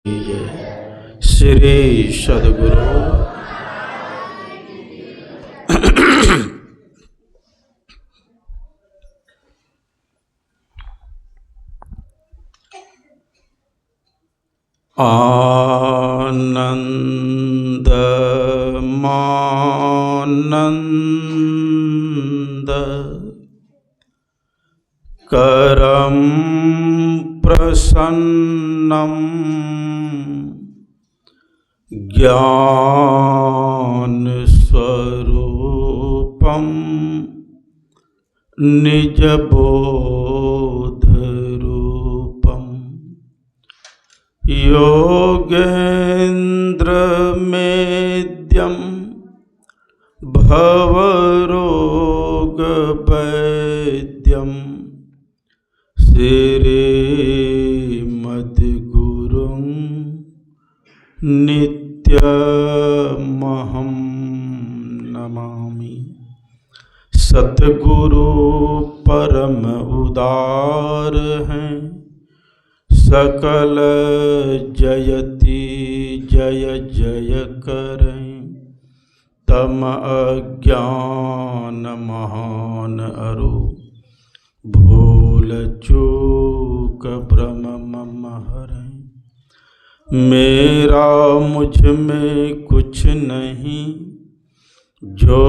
जय श्री सद्गुरु। आनंद मानंद करम प्रसन्नम ज्ञान स्वरूपम निज बोध रूपम योगेन्द्र मेद्यम भवरोग वैद्यम श्रीमद्गुरुं नित्यमहं नमामि। सतगुरु परम उदार हैं, सकल जयति जय जय करें। तम अज्ञान महान अरु भूल चूक भ्रम मम हरैं। मेरा मुझ में कुछ नहीं, जो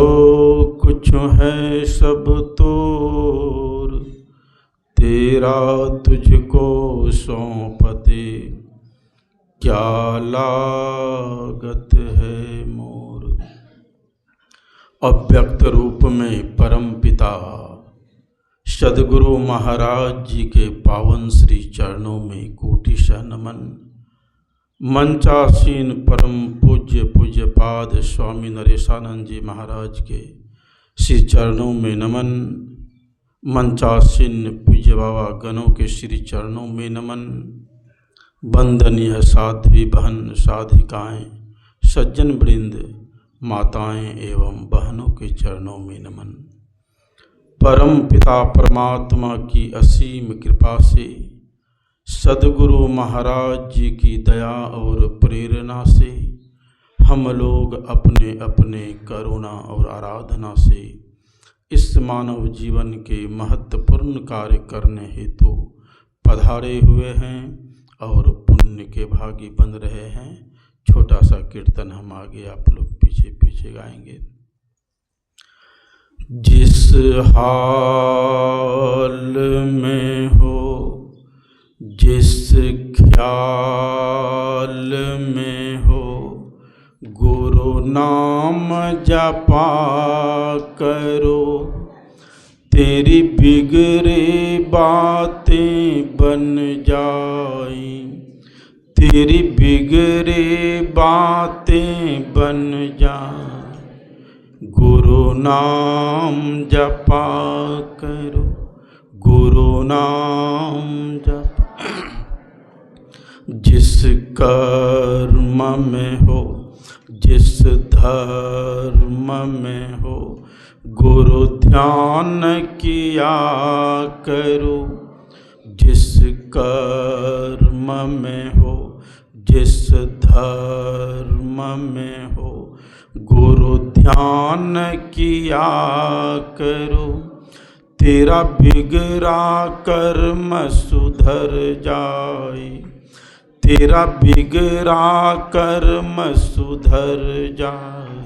कुछ है सब तोर। तेरा तुझको सौंपते क्या लागत है मोर। अव्यक्त रूप में परम पिता सद्गुरु महाराज जी के पावन श्री चरणों में कोटिशः नमन। मंचासीन परम पूज्य पूज्यपाद स्वामी नरेशानंद जी महाराज के श्री चरणों में नमन। मंचासीन पूज्य बाबा गणों के श्री चरणों में नमन। वंदनीय साध्वी बहन साधिकाएं, सज्जन वृंद, माताएं एवं बहनों के चरणों में नमन। परम पिता परमात्मा की असीम कृपा से, सद्गुरु महाराज जी की दया और प्रेरणा से हम लोग अपने अपने करुणा और आराधना से इस मानव जीवन के महत्वपूर्ण कार्य करने हेतु पधारे हुए हैं और पुण्य के भागी बन रहे हैं। छोटा सा कीर्तन हम आगे, आप लोग पीछे पीछे गाएंगे। जिस हाल में हो, जिस ख्याल में हो, गुरु नाम जपा करो। तेरी बिगड़ी बातें बन जाई, तेरी बिगड़ी बातें बन जाए। गुरु नाम जपा करो, गुरु नाम जप। जिस कर्म में हो, जिस धर्म में हो, गुरु ध्यान किया करो। जिस कर्म में हो, जिस धर्म में हो, गुरु ध्यान किया करो। तेरा बिगड़ा कर्म सुधर जाए, तेरा बिगड़ा कर्म सुधर जाए।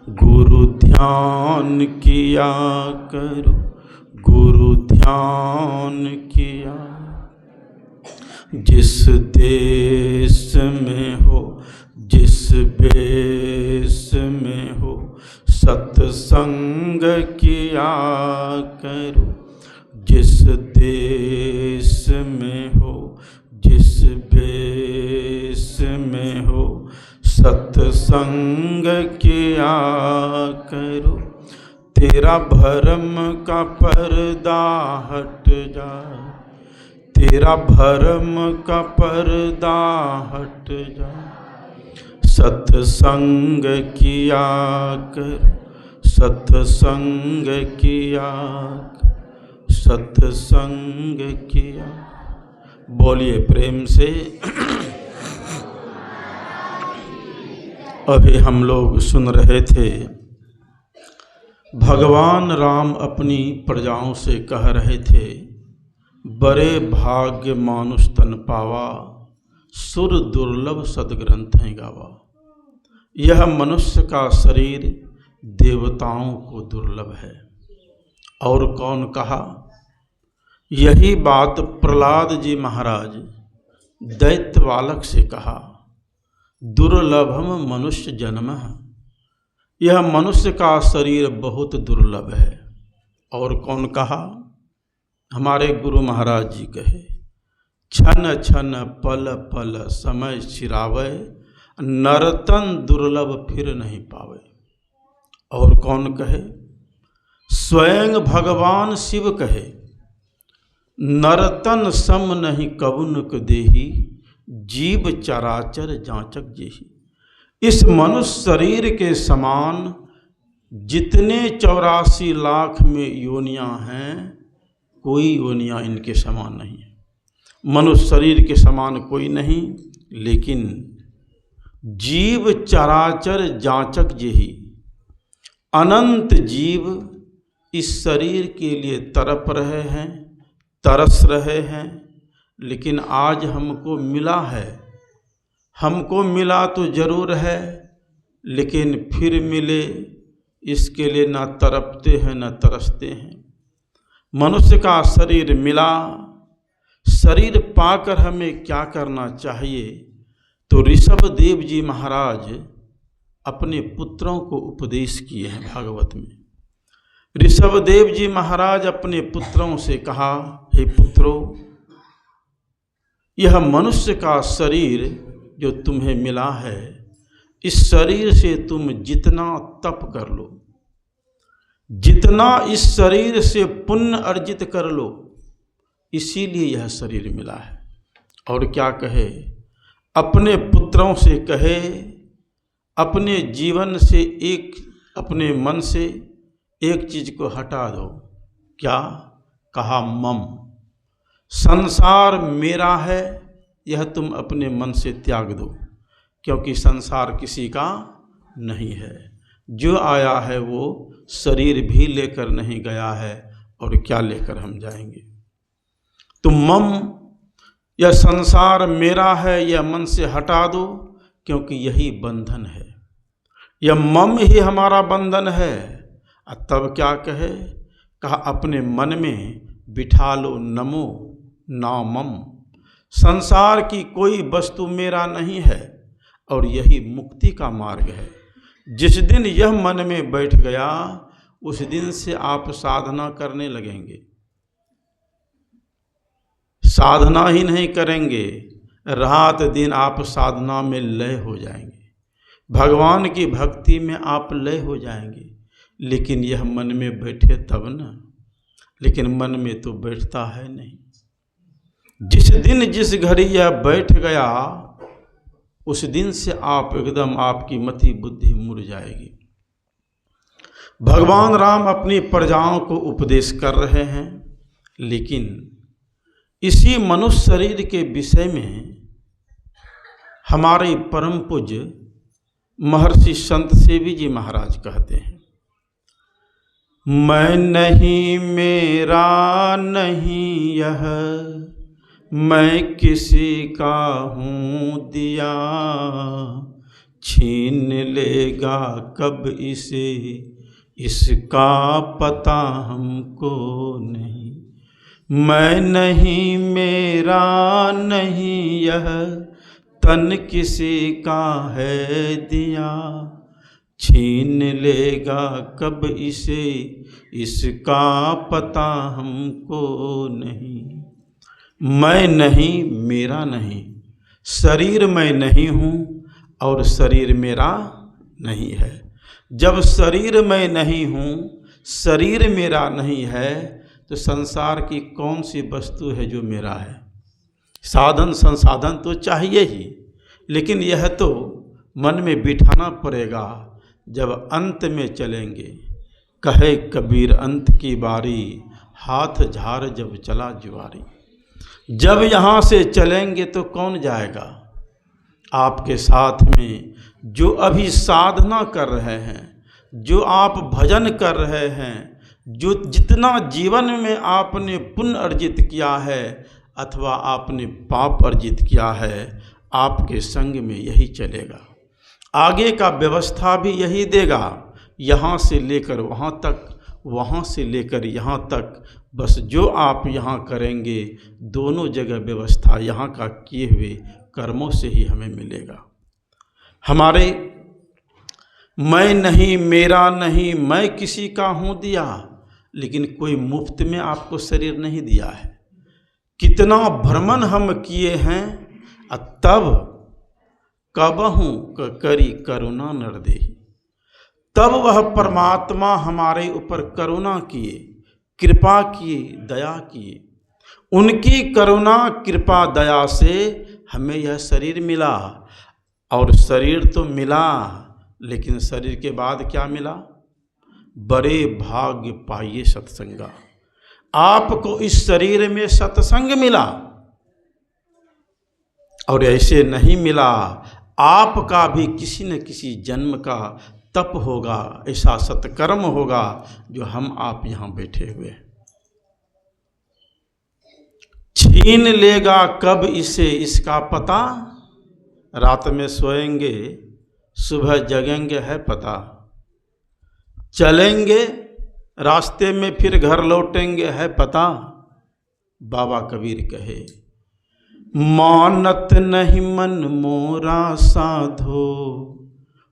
गुरु ध्यान किया करो, गुरु ध्यान किया। जिस देश में हो, जिस वेश में हो, सत्संग किया करो। जिस देश में हो, जिस वेश में हो, सत्संग किया करो। तेरा भरम का पर्दा हट जाए, तेरा भरम का पर्दा हट जाए। सत्संग किया कर, सत्संग किया, सत्संग किया। बोलिए प्रेम से अभी हम लोग सुन रहे थे, भगवान राम अपनी प्रजाओं से कह रहे थे, बड़े भाग्य मानुष तन पावा, सुर दुर्लभ सदग्रंथ गावा। यह मनुष्य का शरीर देवताओं को दुर्लभ है। और कौन कहा? यही बात प्रहलाद जी महाराज दैत्य बालक से कहा, दुर्लभम मनुष्य जन्म। यह मनुष्य का शरीर बहुत दुर्लभ है। और कौन कहा? हमारे गुरु महाराज जी कहे, छन छन पल पल समय चिरावे, नरतन दुर्लभ फिर नहीं पावे। और कौन कहे? स्वयं भगवान शिव कहे, नरतन सम नहीं कबुनक देही, जीव चराचर जांचक जेही। इस मनुष्य शरीर के समान जितने 84 लाख में योनियां हैं, कोई योनियां इनके समान नहीं है। मनुष्य शरीर के समान कोई नहीं, लेकिन जीव चराचर जांचक जेही। अनंत जीव इस शरीर के लिए तड़प रहे हैं, तरस रहे हैं, लेकिन आज हमको मिला है। हमको मिला तो जरूर है, लेकिन फिर मिले इसके लिए ना तड़पते हैं न तरसते हैं। मनुष्य का शरीर मिला, शरीर पाकर हमें क्या करना चाहिए? तो ऋषभ देव जी महाराज अपने पुत्रों को उपदेश किए हैं भागवत में। ऋषभ देव जी महाराज अपने पुत्रों से कहा, हे पुत्रों, यह मनुष्य का शरीर जो तुम्हें मिला है, इस शरीर से तुम जितना तप कर लो, जितना इस शरीर से पुण्य अर्जित कर लो, इसीलिए यह शरीर मिला है। और क्या कहे? अपने पुत्रों से कहे, अपने जीवन से अपने मन से एक चीज को हटा दो। क्या कहा? मम, संसार मेरा है, यह तुम अपने मन से त्याग दो, क्योंकि संसार किसी का नहीं है। जो आया है वो शरीर भी लेकर नहीं गया है, और क्या लेकर हम जाएंगे? तो मम, यह संसार मेरा है, यह मन से हटा दो, क्योंकि यही बंधन है। यह मम ही हमारा बंधन है। तब क्या कहे? कहा, अपने मन में बिठा लो नमो नामम। संसार की कोई वस्तु मेरा नहीं है, और यही मुक्ति का मार्ग है। जिस दिन यह मन में बैठ गया, उस दिन से आप साधना करने लगेंगे। साधना ही नहीं करेंगे, रात दिन आप साधना में लय हो जाएंगे, भगवान की भक्ति में आप लय हो जाएंगे। लेकिन यह मन में बैठे तब ना, लेकिन मन में तो बैठता है नहीं। जिस दिन जिस घड़ी यह बैठ गया, उस दिन से आप एकदम, आपकी मति बुद्धि मुड़ जाएगी। भगवान राम अपनी प्रजाओं को उपदेश कर रहे हैं, लेकिन इसी मनुष्य शरीर के विषय में हमारे परम पूज्य महर्षि संत सेवी जी महाराज कहते हैं, मैं नहीं मेरा नहीं यह, मैं किसी का हूँ दिया, छीन लेगा कब इसे, इसका पता हमको नहीं। मैं नहीं मेरा नहीं यह, तन किसी का है दिया, छीन लेगा कब इसे, इसका पता हमको नहीं। मैं नहीं मेरा नहीं, शरीर मैं नहीं हूँ और शरीर मेरा नहीं है। जब शरीर मैं नहीं हूँ, शरीर मेरा नहीं है, तो संसार की कौन सी वस्तु है जो मेरा है? साधन संसाधन तो चाहिए ही, लेकिन यह तो मन में बिठाना पड़ेगा। जब अंत में चलेंगे, कहे कबीर अंत की बारी, हाथ झाड़ जब चला जुआरी। जब यहाँ से चलेंगे तो कौन जाएगा? आपके साथ में जो अभी साधना कर रहे हैं, जो आप भजन कर रहे हैं, जो जितना जीवन में आपने पुण्य अर्जित किया है अथवा आपने पाप अर्जित किया है, आपके संग में यही चलेगा। आगे का व्यवस्था भी यही देगा, यहाँ से लेकर वहाँ तक, वहाँ से लेकर यहाँ तक। बस जो आप यहाँ करेंगे, दोनों जगह व्यवस्था यहाँ का किए हुए कर्मों से ही हमें मिलेगा। हमारे मैं नहीं, मेरा नहीं, मैं किसी का हूँ दिया, लेकिन कोई मुफ्त में आपको शरीर नहीं दिया है। कितना भ्रमण हम किए हैं, तब कबहू करी करुणा नर देहि। तब वह परमात्मा हमारे ऊपर करुणा किए, कृपा किए, दया किए। उनकी करुणा कृपा दया से हमें यह शरीर मिला। और शरीर तो मिला, लेकिन शरीर के बाद क्या मिला? बड़े भाग्य पाइए सत्संगा। आपको इस शरीर में सत्संग मिला, और ऐसे नहीं मिला। आपका भी किसी न किसी जन्म का तप होगा, ऐसा सत्कर्म होगा जो हम आप यहाँ बैठे हुए हैं। छीन लेगा कब इसे इसका पता, रात में सोएंगे सुबह जगेंगे है पता। चलेंगे रास्ते में फिर घर लौटेंगे है पता। बाबा कबीर कहे, मानत नहीं मन मोरा साधो,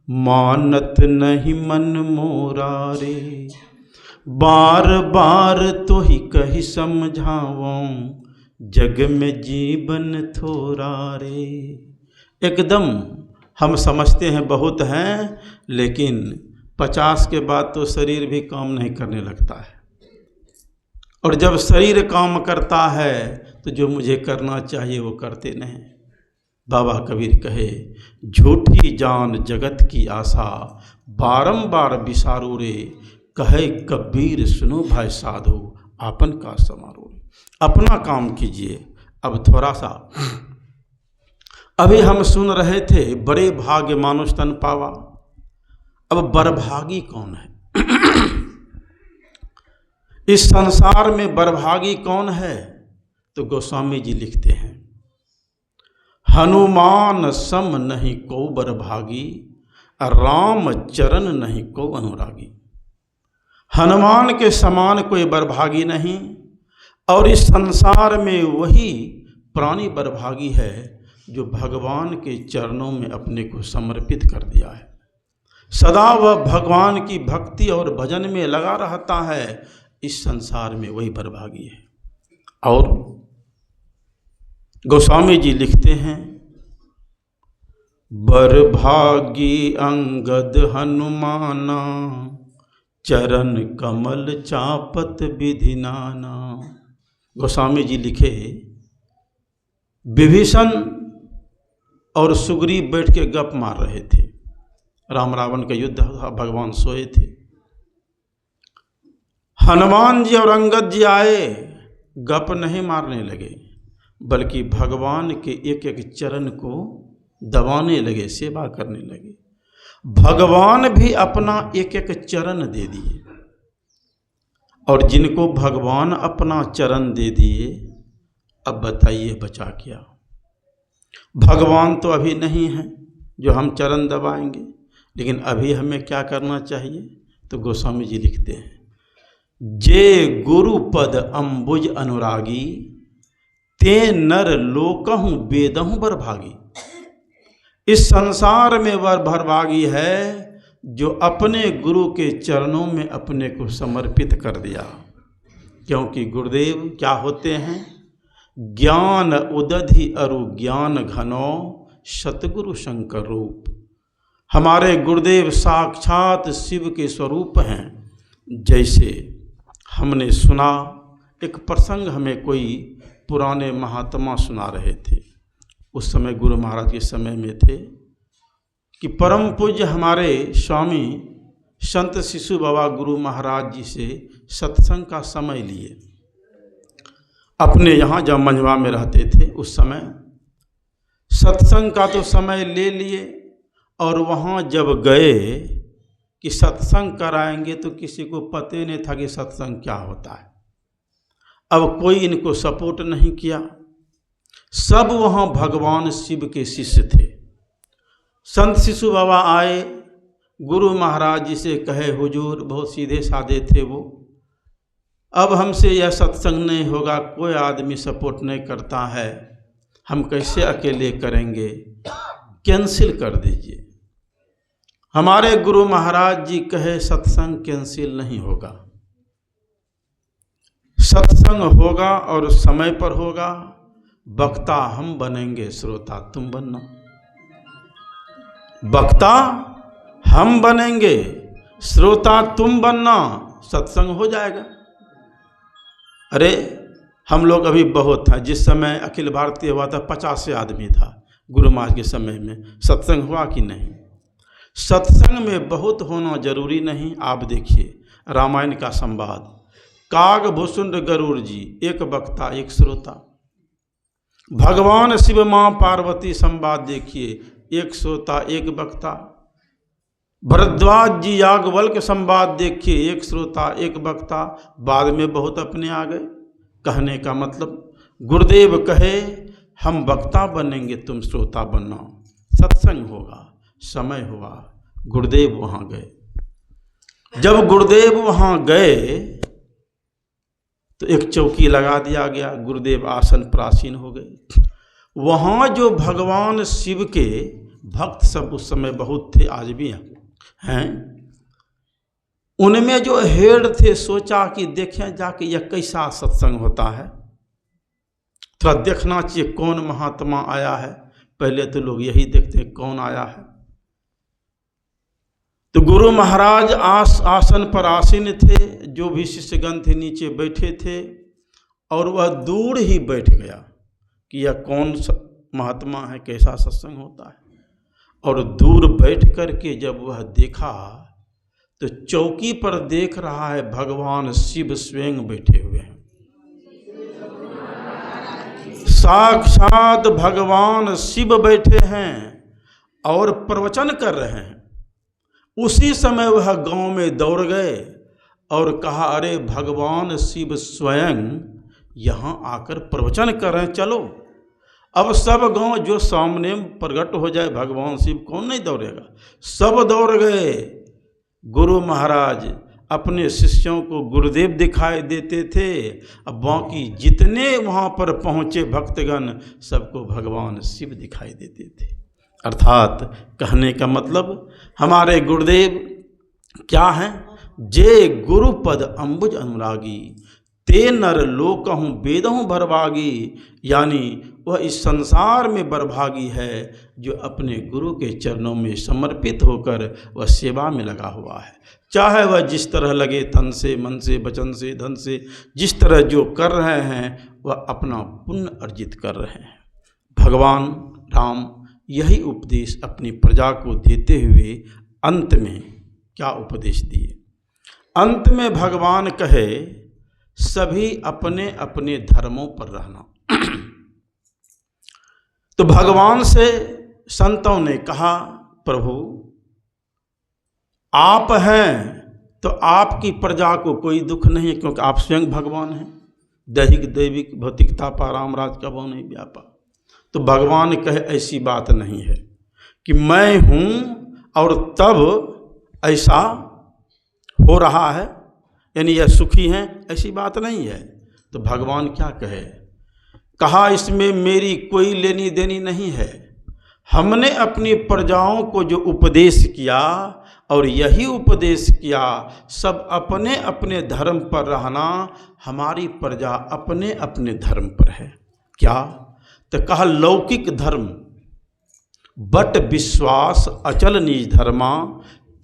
मानत नहीं मन मोरा रे। बार बार तो ही कही समझाऊं, जग में जीवन थोड़ा रे। एकदम हम समझते हैं बहुत हैं, लेकिन 50 के बाद तो शरीर भी काम नहीं करने लगता है। और जब शरीर काम करता है तो जो मुझे करना चाहिए वो करते नहीं। बाबा कबीर कहे, झूठी जान जगत की आशा, बारंबार विसारू रे। कहे कबीर सुनो भाई साधु, आपन का समारो। अपना काम कीजिए। अब थोड़ा सा अभी हम सुन रहे थे, बड़े भाग्य मानुष तन पावा। अब बरभागी कौन है? इस संसार में बरभागी कौन है? तो गोस्वामी जी लिखते हैं, हनुमान सम नहीं को बरभागी, राम चरण नहीं को अनुरागी। हनुमान के समान कोई बरभागी नहीं, और इस संसार में वही प्राणी बरभागी है जो भगवान के चरणों में अपने को समर्पित कर दिया है। सदा वह भगवान की भक्ति और भजन में लगा रहता है। इस संसार में वही बरभागी है। और गोस्वामी जी लिखते हैं, बरभागी अंगद हनुमाना, चरण कमल चापत विधि नाना। गोस्वामी जी लिखे, विभीषण और सुग्रीव बैठ के गप मार रहे थे। राम रावण का युद्ध था, भगवान सोए थे। हनुमान जी और अंगद जी आए, गप नहीं मारने लगे, बल्कि भगवान के एक एक चरण को दबाने लगे, सेवा करने लगे। भगवान भी अपना एक एक चरण दे दिए। और जिनको भगवान अपना चरण दे दिए, अब बताइए बचा क्या? भगवान तो अभी नहीं है जो हम चरण दबाएंगे, लेकिन अभी हमें क्या करना चाहिए? तो गोस्वामी जी लिखते हैं, जे गुरु पद अम्बुज अनुरागी, ते नर लोकहु वेदहु बरभागी। इस संसार में वह बरभागी है जो अपने गुरु के चरणों में अपने को समर्पित कर दिया। क्योंकि गुरुदेव क्या होते हैं? ज्ञान उदधि अरु ज्ञान घनो, सतगुरु शंकर रूप। हमारे गुरुदेव साक्षात शिव के स्वरूप हैं। जैसे हमने सुना, एक प्रसंग हमें कोई पुराने महात्मा सुना रहे थे। उस समय गुरु महाराज के समय में थे कि परम पूज्य हमारे स्वामी संत शिशु बाबा गुरु महाराज जी से सत्संग का समय लिए। अपने यहाँ जब मंझवा में रहते थे, उस समय सत्संग का तो समय ले लिए और वहाँ जब गए कि सत्संग कराएंगे तो किसी को पता ही नहीं था कि सत्संग क्या होता है। अब कोई इनको सपोर्ट नहीं किया। सब वहाँ भगवान शिव के शिष्य थे। संत शिशु बाबा आए, गुरु महाराज जी से कहे, हुजूर, बहुत सीधे साधे थे वो, अब हमसे यह सत्संग नहीं होगा, कोई आदमी सपोर्ट नहीं करता है, हम कैसे अकेले करेंगे, कैंसिल कर दीजिए। हमारे गुरु महाराज जी कहे, सत्संग कैंसिल नहीं होगा, सत्संग होगा और समय पर होगा। वक्ता हम बनेंगे, श्रोता तुम बनना। वक्ता हम बनेंगे, श्रोता तुम बनना, सत्संग हो जाएगा। अरे हम लोग अभी बहुत था, जिस समय अखिल भारतीय हुआ था 50 आदमी था गुरु महाराज के समय में। सत्संग हुआ कि नहीं? सत्संग में बहुत होना जरूरी नहीं। आप देखिए रामायण का संवाद, काग भुसुंड गरुड़ जी, एक वक्ता एक श्रोता। भगवान शिव माँ पार्वती संवाद देखिए, एक श्रोता एक वक्ता। भरद्वाज जी याज्ञवल्क्य के संवाद देखिए, एक श्रोता एक वक्ता। बाद में बहुत अपने आ गए। कहने का मतलब गुरुदेव कहे हम वक्ता बनेंगे, तुम श्रोता बनना, सत्संग होगा, समय हुआ, गुरुदेव वहाँ गए। जब गुरुदेव वहाँ गए तो एक चौकी लगा दिया गया, गुरुदेव आसन पर आसीन हो गए। वहाँ जो भगवान शिव के भक्त सब उस समय बहुत थे, आज भी हैं, उनमें जो हेड थे सोचा कि देखें जाके यह कैसा सत्संग होता है, थोड़ा देखना चाहिए कौन महात्मा आया है। पहले तो लोग यही देखते हैं कौन आया है। तो गुरु महाराज आसन पर आसीन थे, जो भी शिष्यगण थे नीचे बैठे थे, और वह दूर ही बैठ गया कि यह कौन महात्मा है, कैसा सत्संग होता है। और दूर बैठ करके जब वह देखा तो चौकी पर देख रहा है भगवान शिव स्वयं बैठे हुए हैं। साक्षात भगवान शिव बैठे हैं और प्रवचन कर रहे हैं। उसी समय वह गांव में दौड़ गए और कहा, अरे भगवान शिव स्वयं यहाँ आकर प्रवचन कर रहे हैं, चलो। अब सब गांव जो सामने प्रकट हो जाए भगवान शिव, कौन नहीं दौड़ेगा। सब दौड़ गए। गुरु महाराज अपने शिष्यों को गुरुदेव दिखाई देते थे, अब बाकी जितने वहाँ पर पहुँचे भक्तगण सबको भगवान शिव दिखाई देते थे। अर्थात कहने का मतलब हमारे गुरुदेव क्या हैं? जे गुरुपद अंबुज अनुरागी, ते नर लोकहूँ वेदहूँ भरभागी। यानी वह इस संसार में बरभागी है जो अपने गुरु के चरणों में समर्पित होकर वह सेवा में लगा हुआ है। चाहे वह जिस तरह लगे, तन से, मन से, वचन से, धन से, जिस तरह जो कर रहे हैं वह अपना पुण्य अर्जित कर रहे हैं। भगवान राम यही उपदेश अपनी प्रजा को देते हुए अंत में क्या उपदेश दिए? अंत में भगवान कहे, सभी अपने अपने धर्मों पर रहना। तो भगवान से संतों ने कहा, प्रभु आप हैं तो आपकी प्रजा को कोई दुख नहीं है, क्योंकि आप स्वयं भगवान हैं। दैहिक दैविक भौतिकता पाराम राज का वो नहीं व्यापा। तो भगवान कहे, ऐसी बात नहीं है कि मैं हूँ और तब ऐसा हो रहा है, यानी यह सुखी हैं, ऐसी बात नहीं है। तो भगवान क्या कहे? कहा, इसमें मेरी कोई लेनी देनी नहीं है। हमने अपनी प्रजाओं को जो उपदेश किया और यही उपदेश किया, सब अपने अपने धर्म पर रहना, हमारी प्रजा अपने अपने धर्म पर है। क्या? तो कहा, लौकिक धर्म बट विश्वास अचल निज धर्मा,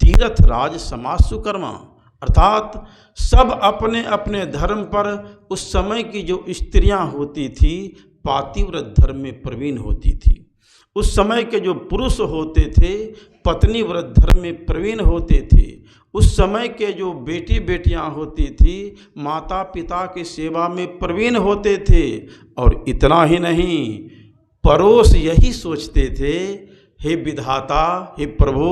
तीर्थ राज समाज सुकर्मा। अर्थात सब अपने अपने धर्म पर। उस समय की जो स्त्रियां होती थी पातिव्रत धर्म में प्रवीण होती थी। उस समय के जो पुरुष होते थे पत्नी व्रत धर्म में प्रवीण होते थे। उस समय के जो बेटी बेटियां होती थी माता पिता की सेवा में प्रवीण होते थे। और इतना ही नहीं, पड़ोस यही सोचते थे, हे विधाता, हे प्रभु,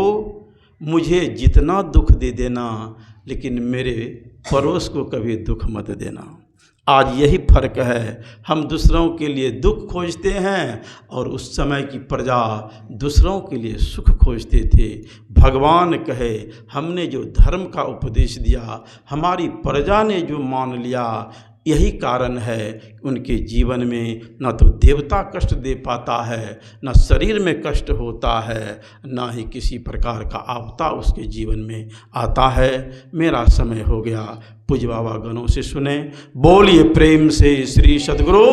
मुझे जितना दुख दे देना, लेकिन मेरे पड़ोस को कभी दुख मत देना। आज यही फर्क है, हम दूसरों के लिए दुख खोजते हैं और उस समय की प्रजा दूसरों के लिए सुख खोजते थे। भगवान कहे, हमने जो धर्म का उपदेश दिया, हमारी प्रजा ने जो मान लिया, यही कारण है उनके जीवन में न तो देवता कष्ट दे पाता है, न शरीर में कष्ट होता है, न ही किसी प्रकार का आपदा उसके जीवन में आता है। मेरा समय हो गया, पूज्य बाबा गणों से सुने। बोलिए प्रेम से श्री सद्गुरु